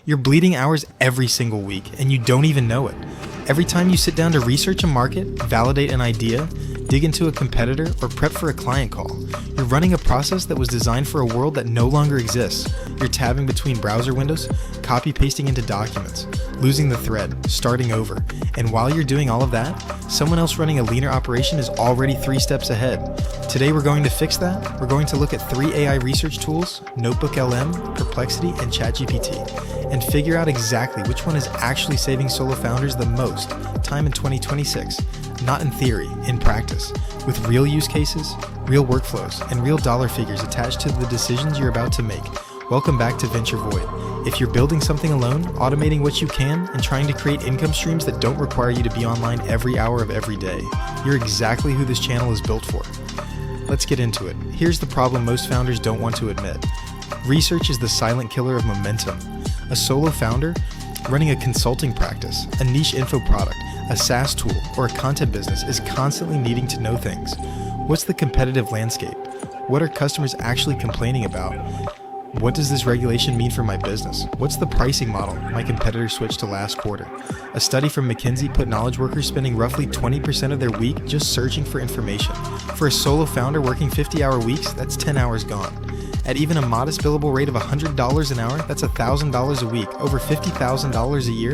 You're bleeding hours every single week, and you don't even know it. Every time you sit down to research a market, validate an idea, dig into a competitor, or prep for a client call, you're running a process that was designed for a world that no longer exists. You're tabbing between browser windows, copy-pasting into documents, losing the thread, starting over. And while you're doing all of that, someone else running a leaner operation is already 3 steps ahead. Today we're going to fix that. We're going to look at 3 AI research tools, NotebookLM, Perplexity, and ChatGPT, and figure out exactly which one is actually saving solo founders the most time in 2026. Not in theory, in practice, with real use cases, real workflows, and real dollar figures attached to the decisions you're about to make. Welcome back to Venture Void. If you're building something alone, automating what you can, and trying to create income streams that don't require you to be online every hour of every day, you're exactly who this channel is built for. Let's get into it. Here's the problem most founders don't want to admit. Research is the silent killer of momentum. A solo founder running a consulting practice, a niche info product, a SaaS tool, or a content business is constantly needing to know things. What's the competitive landscape? What are customers actually complaining about? What does this regulation mean for my business? What's the pricing model my competitors switched to last quarter? A study from McKinsey put knowledge workers spending roughly 20% of their week just searching for information. For a solo founder working 50-hour weeks, that's 10 hours gone. At even a modest billable rate of $100 an hour, that's $1,000 a week, over $50,000 a year,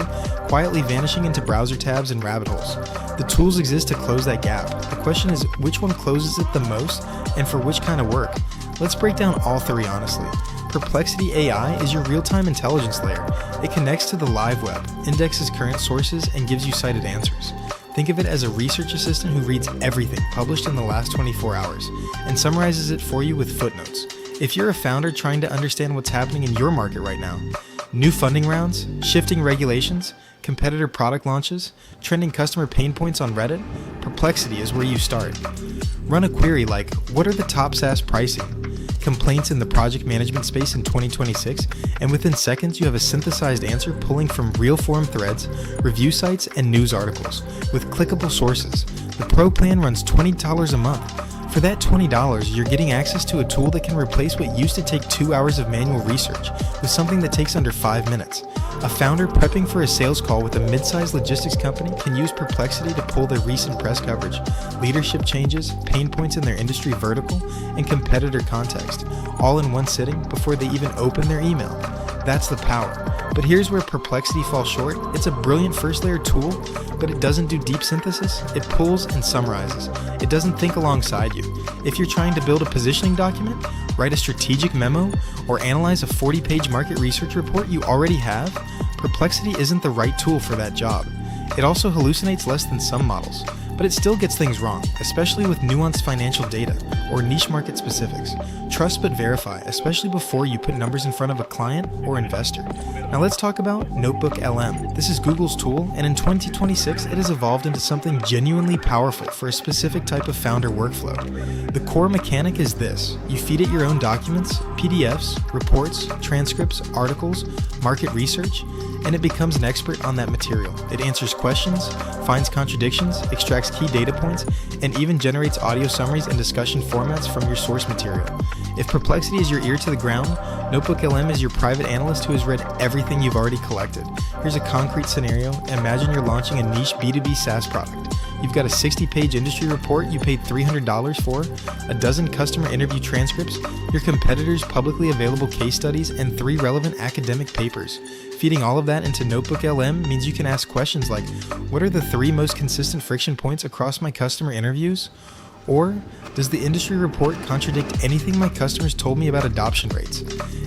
quietly vanishing into browser tabs and rabbit holes. The tools exist to close that gap. The question is, which one closes it the most, and for which kind of work? Let's break down all 3 honestly. Perplexity AI is your real-time intelligence layer. It connects to the live web, indexes current sources, and gives you cited answers. Think of it as a research assistant who reads everything published in the last 24 hours and summarizes it for you with footnotes. If you're a founder trying to understand what's happening in your market right now, new funding rounds, shifting regulations, competitor product launches, trending customer pain points on Reddit, Perplexity is where you start. Run a query like, what are the top SaaS pricing? Complaints in the project management space in 2026, and within seconds you have a synthesized answer pulling from real forum threads, review sites, and news articles with clickable sources. The Pro plan runs $20 a month. For that $20, you're getting access to a tool that can replace what used to take 2 hours of manual research with something that takes under 5 minutes. A founder prepping for a sales call with a mid-sized logistics company can use Perplexity to pull their recent press coverage, leadership changes, pain points in their industry vertical, and competitor context, all in one sitting before they even open their email. That's the power. But here's where Perplexity falls short. It's a brilliant first-layer tool, but it doesn't do deep synthesis. It pulls and summarizes. It doesn't think alongside you. If you're trying to build a positioning document, write a strategic memo, or analyze a 40-page market research report you already have, Perplexity isn't the right tool for that job. It also hallucinates less than some models, but it still gets things wrong, especially with nuanced financial data or niche market specifics. Trust but verify, especially before you put numbers in front of a client or investor. Now let's talk about NotebookLM. This is Google's tool, and in 2026, it has evolved into something genuinely powerful for a specific type of founder workflow. The core mechanic is this. You feed it your own documents, PDFs, reports, transcripts, articles, market research, and it becomes an expert on that material. It answers questions, finds contradictions, extracts key data points, and even generates audio summaries and discussion formats from your source material. If Perplexity is your ear to the ground, NotebookLM is your private analyst who has read everything you've already collected. Here's a concrete scenario. Imagine you're launching a niche B2B SaaS product. You've got a 60-page industry report you paid $300 for, a dozen customer interview transcripts, your competitors' publicly available case studies, and 3 relevant academic papers. Feeding all of that into NotebookLM means you can ask questions like, what are the 3 most consistent friction points across my customer interviews? Or, does the industry report contradict anything my customers told me about adoption rates?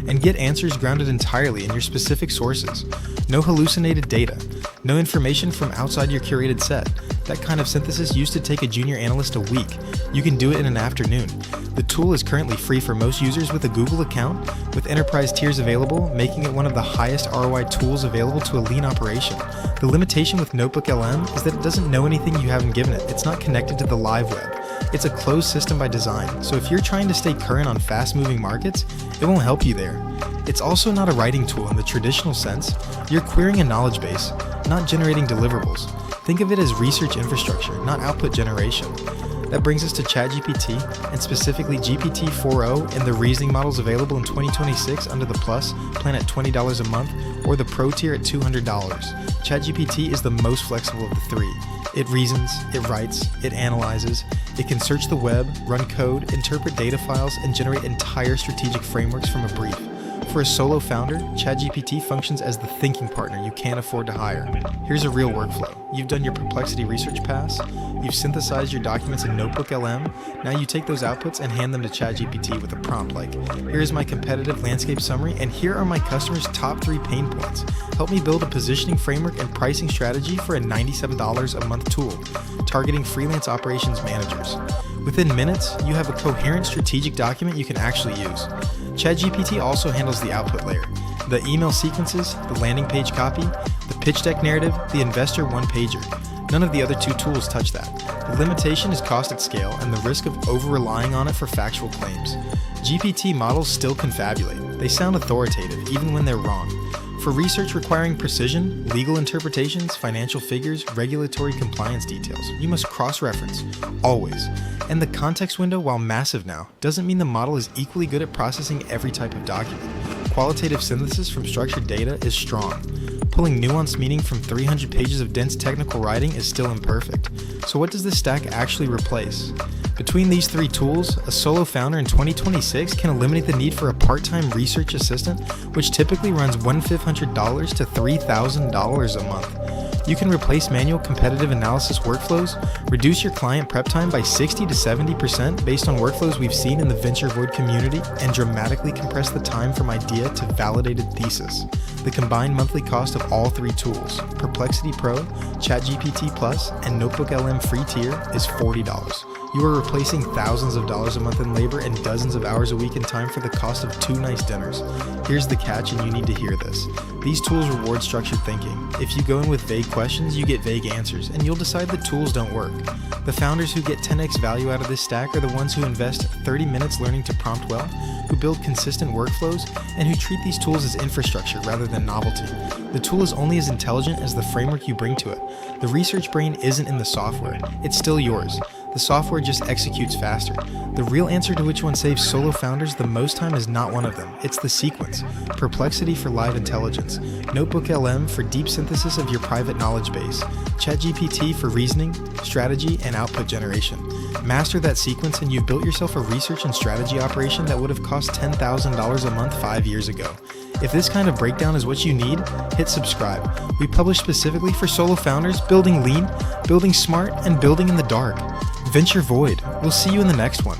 And get answers grounded entirely in your specific sources. No hallucinated data. No information from outside your curated set. That kind of synthesis used to take a junior analyst a week. You can do it in an afternoon. The tool is currently free for most users with a Google account, with enterprise tiers available, making it one of the highest ROI tools available to a lean operation. The limitation with NotebookLM is that it doesn't know anything you haven't given it. It's not connected to the live web. It's a closed system by design, so if you're trying to stay current on fast-moving markets, it won't help you there. It's also not a writing tool in the traditional sense. You're querying a knowledge base, not generating deliverables. Think of it as research infrastructure, not output generation. That brings us to ChatGPT, and specifically GPT-4o and the reasoning models available in 2026 under the Plus plan at $20 a month or the Pro tier at $200. ChatGPT is the most flexible of the three. It reasons, it writes, it analyzes, it can search the web, run code, interpret data files, and generate entire strategic frameworks from a brief. For a solo founder, ChatGPT functions as the thinking partner you can't afford to hire. Here's a real workflow. You've done your Perplexity research pass, you've synthesized your documents in NotebookLM, now you take those outputs and hand them to ChatGPT with a prompt like, here's my competitive landscape summary, and here are my customers' top 3 pain points. Help me build a positioning framework and pricing strategy for a $97 a month tool, targeting freelance operations managers. Within minutes, you have a coherent strategic document you can actually use. ChatGPT also handles the output layer, the email sequences, the landing page copy, the pitch deck narrative, the investor one-pager. None of the other 2 tools touch that. The limitation is cost at scale and the risk of over-relying on it for factual claims. GPT models still confabulate. They sound authoritative even when they're wrong. For research requiring precision, legal interpretations, financial figures, regulatory compliance details, you must cross-reference, always. And the context window, while massive now, doesn't mean the model is equally good at processing every type of document. Qualitative synthesis from structured data is strong. Pulling nuanced meaning from 300 pages of dense technical writing is still imperfect. So what does this stack actually replace? Between these 3 tools, a solo founder in 2026 can eliminate the need for a part-time research assistant, which typically runs $1,500 to $3,000 a month. You can replace manual competitive analysis workflows, reduce your client prep time by 60 to 70% based on workflows we've seen in the venture void community, and dramatically compress the time from idea to validated thesis. The combined monthly cost of all 3 tools, Perplexity Pro, ChatGPT Plus, and NotebookLM free tier, is $40. You are replacing thousands of dollars a month in labor and dozens of hours a week in time for the cost of 2 nice dinners. Here's the catch, and you need to hear this. These tools reward structured thinking. If you go in with vague questions, you get vague answers, and you'll decide the tools don't work. The founders who get 10x value out of this stack are the ones who invest 30 minutes learning to prompt well, who build consistent workflows, and who treat these tools as infrastructure rather than novelty. The tool is only as intelligent as the framework you bring to it. The research brain isn't in the software, it's still yours. The software just executes faster. The real answer to which one saves solo founders the most time is not one of them, it's the sequence. Perplexity for live intelligence, NotebookLM for deep synthesis of your private knowledge base, ChatGPT for reasoning, strategy, and output generation. Master that sequence and you've built yourself a research and strategy operation that would have cost $10,000 a month 5 years ago. If this kind of breakdown is what you need, hit subscribe. We publish specifically for solo founders building lean, building smart, and building in the dark. Venture void. We'll see you in the next one.